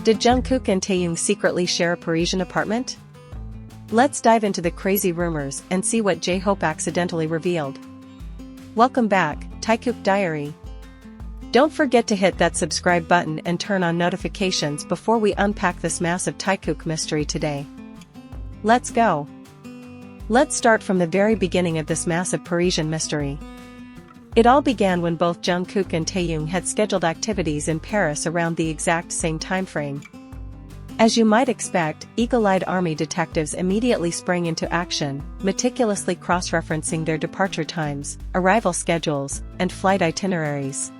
Did Jungkook and Taehyung secretly share a Parisian apartment? Let's dive into the crazy rumors and see what J-Hope accidentally revealed. Welcome back, Taekook Diary. Don't forget to hit that subscribe button and turn on notifications before we unpack this massive Taekook mystery today. Let's go. Let's start from the very beginning of this massive Parisian mystery. It all began when both Jungkook and Taehyung had scheduled activities in Paris around the exact same timeframe. As you might expect, eagle-eyed ARMY detectives immediately sprang into action, meticulously cross-referencing their departure times, arrival schedules, and flight itineraries.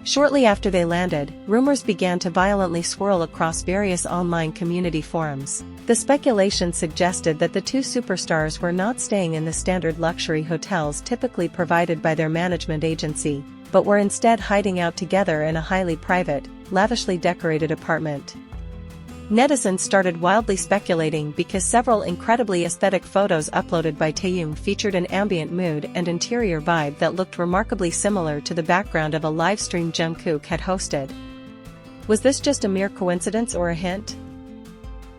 Shortly after they landed, rumors began to violently swirl across various online community forums. The speculation suggested that the two superstars were not staying in the standard luxury hotels typically provided by their management agency, but were instead hiding out together in a highly private, lavishly decorated apartment. Netizens started wildly speculating because several incredibly aesthetic photos uploaded by Taehyung featured an ambient mood and interior vibe that looked remarkably similar to the background of a live stream Jungkook had hosted. Was this just a mere coincidence or a hint?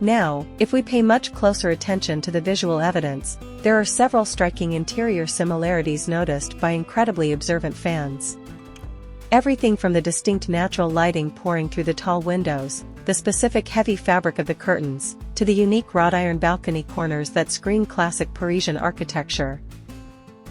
Now, if we pay much closer attention to the visual evidence, there are several striking interior similarities noticed by incredibly observant fans. Everything from the distinct natural lighting pouring through the tall windows, the specific heavy fabric of the curtains, to the unique wrought iron balcony corners that scream classic Parisian architecture.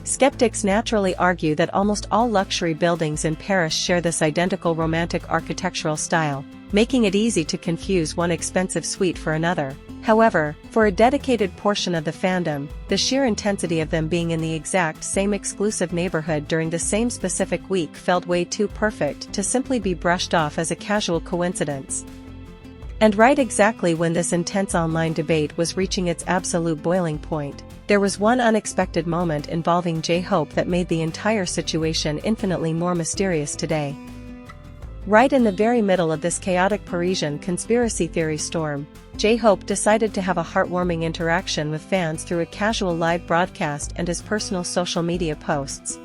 Skeptics naturally argue that almost all luxury buildings in Paris share this identical romantic architectural style, making it easy to confuse one expensive suite for another. However, for a dedicated portion of the fandom, the sheer intensity of them being in the exact same exclusive neighborhood during the same specific week felt way too perfect to simply be brushed off as a casual coincidence. And right exactly when this intense online debate was reaching its absolute boiling point, there was one unexpected moment involving J-Hope that made the entire situation infinitely more mysterious today. Right in the very middle of this chaotic Parisian conspiracy theory storm, J-Hope decided to have a heartwarming interaction with fans through a casual live broadcast and his personal social media posts.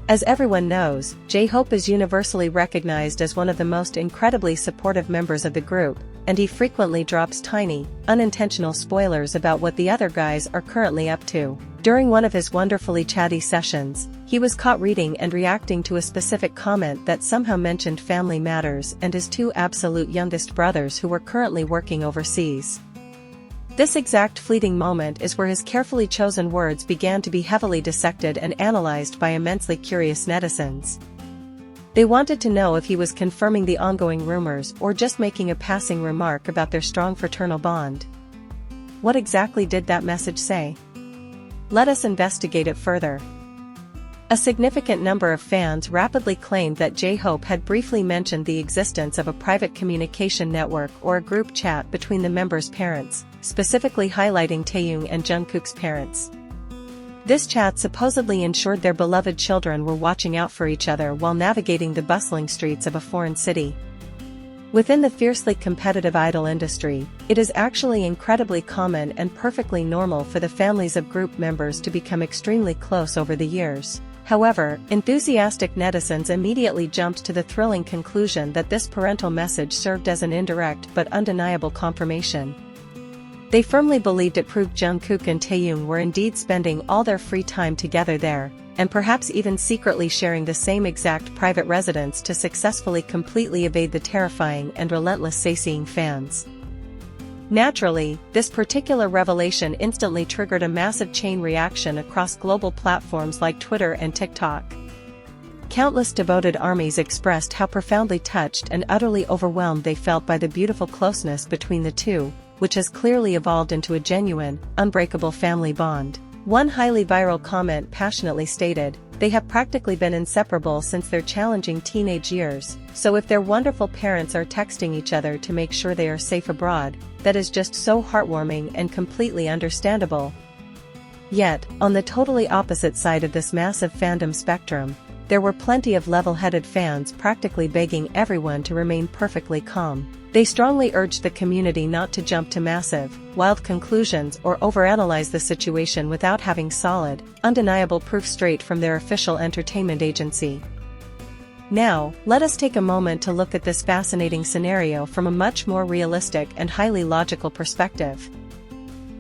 As everyone knows, J-Hope is universally recognized as one of the most incredibly supportive members of the group, and he frequently drops tiny, unintentional spoilers about what the other guys are currently up to. During one of his wonderfully chatty sessions, he was caught reading and reacting to a specific comment that somehow mentioned family matters and his two absolute youngest brothers who were currently working overseas. This exact fleeting moment is where his carefully chosen words began to be heavily dissected and analyzed by immensely curious netizens. They wanted to know if he was confirming the ongoing rumors or just making a passing remark about their strong fraternal bond. What exactly did that message say? Let us investigate it further. A significant number of fans rapidly claimed that J-Hope had briefly mentioned the existence of a private communication network or a group chat between the members' parents, specifically highlighting Taehyung and Jungkook's parents. This chat supposedly ensured their beloved children were watching out for each other while navigating the bustling streets of a foreign city. Within the fiercely competitive idol industry, it is actually incredibly common and perfectly normal for the families of group members to become extremely close over the years. However, enthusiastic netizens immediately jumped to the thrilling conclusion that this parental message served as an indirect but undeniable confirmation. They firmly believed it proved Jungkook and Taehyung were indeed spending all their free time together there, and perhaps even secretly sharing the same exact private residence to successfully completely evade the terrifying and relentless sightseeing fans. Naturally, this particular revelation instantly triggered a massive chain reaction across global platforms like Twitter and TikTok. Countless devoted ARMYs expressed how profoundly touched and utterly overwhelmed they felt by the beautiful closeness between the two, which has clearly evolved into a genuine, unbreakable family bond. One highly viral comment passionately stated, "They have practically been inseparable since their challenging teenage years, so if their wonderful parents are texting each other to make sure they are safe abroad, that is just so heartwarming and completely understandable." Yet, on the totally opposite side of this massive fandom spectrum, there were plenty of level-headed fans practically begging everyone to remain perfectly calm. They strongly urged the community not to jump to massive, wild conclusions or overanalyze the situation without having solid, undeniable proof straight from their official entertainment agency. Now, let us take a moment to look at this fascinating scenario from a much more realistic and highly logical perspective.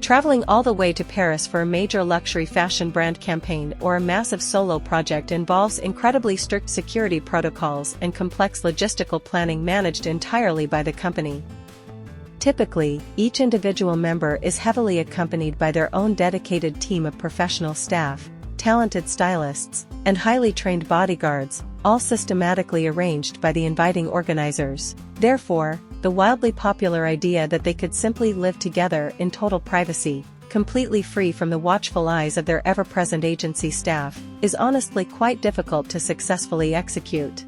Traveling all the way to Paris for a major luxury fashion brand campaign or a massive solo project involves incredibly strict security protocols and complex logistical planning managed entirely by the company. Typically, each individual member is heavily accompanied by their own dedicated team of professional staff, talented stylists, and highly trained bodyguards, all systematically arranged by the inviting organizers. Therefore, the wildly popular idea that they could simply live together in total privacy, completely free from the watchful eyes of their ever-present agency staff, is honestly quite difficult to successfully execute.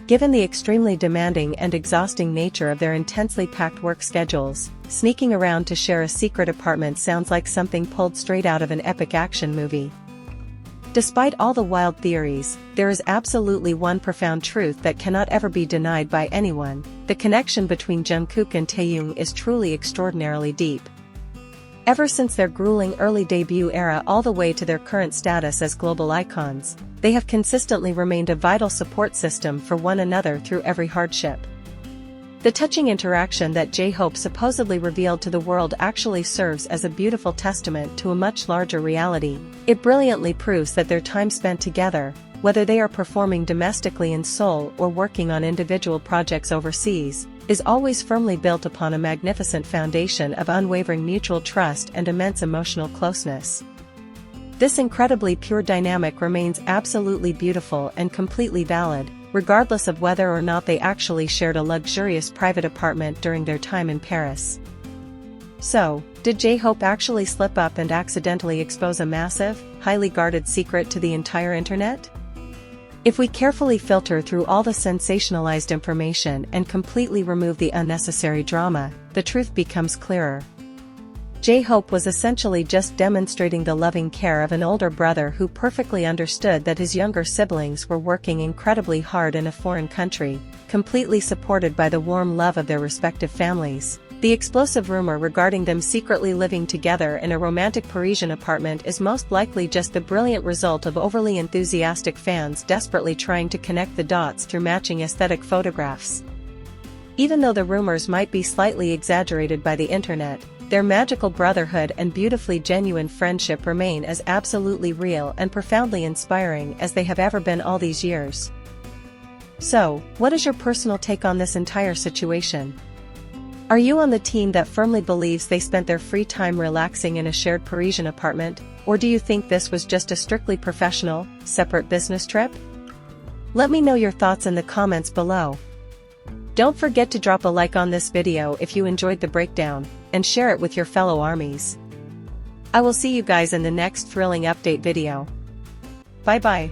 Given the extremely demanding and exhausting nature of their intensely packed work schedules, sneaking around to share a secret apartment sounds like something pulled straight out of an epic action movie. Despite all the wild theories, there is absolutely one profound truth that cannot ever be denied by anyone: the connection between Jungkook and Taehyung is truly extraordinarily deep. Ever since their grueling early debut era all the way to their current status as global icons, they have consistently remained a vital support system for one another through every hardship. The touching interaction that J-Hope supposedly revealed to the world actually serves as a beautiful testament to a much larger reality. It brilliantly proves that their time spent together, whether they are performing domestically in Seoul or working on individual projects overseas, is always firmly built upon a magnificent foundation of unwavering mutual trust and immense emotional closeness. This incredibly pure dynamic remains absolutely beautiful and completely valid, regardless of whether or not they actually shared a luxurious private apartment during their time in Paris. So, did J-Hope actually slip up and accidentally expose a massive, highly guarded secret to the entire internet? If we carefully filter through all the sensationalized information and completely remove the unnecessary drama, the truth becomes clearer. J-Hope was essentially just demonstrating the loving care of an older brother who perfectly understood that his younger siblings were working incredibly hard in a foreign country, completely supported by the warm love of their respective families. The explosive rumor regarding them secretly living together in a romantic Parisian apartment is most likely just the brilliant result of overly enthusiastic fans desperately trying to connect the dots through matching aesthetic photographs. Even though the rumors might be slightly exaggerated by the internet, their magical brotherhood and beautifully genuine friendship remain as absolutely real and profoundly inspiring as they have ever been all these years. So, what is your personal take on this entire situation? Are you on the team that firmly believes they spent their free time relaxing in a shared Parisian apartment, or do you think this was just a strictly professional, separate business trip? Let me know your thoughts in the comments below. Don't forget to drop a like on this video if you enjoyed the breakdown, and share it with your fellow armies. I will see you guys in the next thrilling update video. Bye bye.